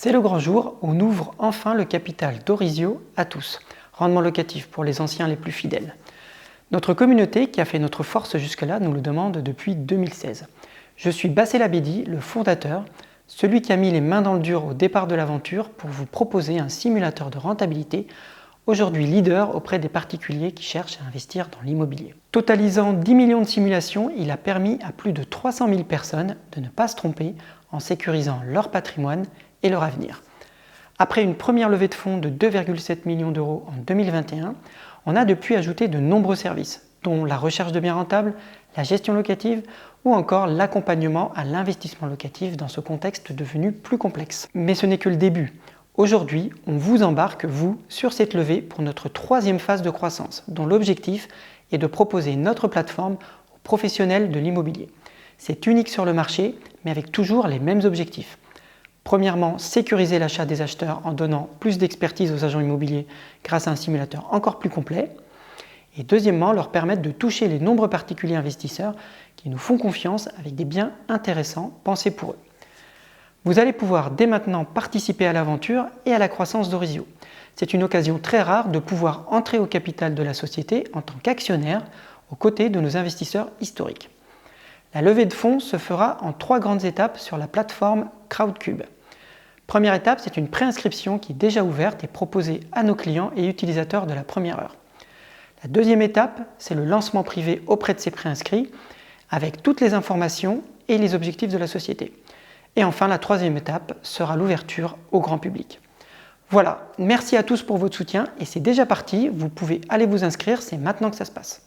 C'est le grand jour, on ouvre enfin le capital d'Orizio à tous. Rendement locatif pour les anciens les plus fidèles. Notre communauté, qui a fait notre force jusque-là, nous le demande depuis 2016. Je suis Bassel Abedi, le fondateur, celui qui a mis les mains dans le dur au départ de l'aventure pour vous proposer un simulateur de rentabilité, aujourd'hui leader auprès des particuliers qui cherchent à investir dans l'immobilier. Totalisant 10 millions de simulations, il a permis à plus de 300 000 personnes de ne pas se tromper en sécurisant leur patrimoine et leur avenir. Après une première levée de fonds de 2,7 millions d'euros en 2021, on a depuis ajouté de nombreux services, dont la recherche de biens rentables, la gestion locative ou encore l'accompagnement à l'investissement locatif dans ce contexte devenu plus complexe. Mais ce n'est que le début. Aujourd'hui, on vous embarque, vous, sur cette levée pour notre troisième phase de croissance, dont l'objectif est de proposer notre plateforme aux professionnels de l'immobilier. C'est unique sur le marché, mais avec toujours les mêmes objectifs. Premièrement, sécuriser l'achat des acheteurs en donnant plus d'expertise aux agents immobiliers grâce à un simulateur encore plus complet. Et deuxièmement, leur permettre de toucher les nombreux particuliers investisseurs qui nous font confiance avec des biens intéressants pensés pour eux. Vous allez pouvoir dès maintenant participer à l'aventure et à la croissance d'Orizio. C'est une occasion très rare de pouvoir entrer au capital de la société en tant qu'actionnaire aux côtés de nos investisseurs historiques. La levée de fonds se fera en 3 grandes étapes sur la plateforme Crowdcube. Première étape, c'est une préinscription qui est déjà ouverte et proposée à nos clients et utilisateurs de la première heure. La deuxième étape, c'est le lancement privé auprès de ces préinscrits avec toutes les informations et les objectifs de la société. Et enfin, la troisième étape sera l'ouverture au grand public. Voilà, merci à tous pour votre soutien et c'est déjà parti, vous pouvez aller vous inscrire, c'est maintenant que ça se passe.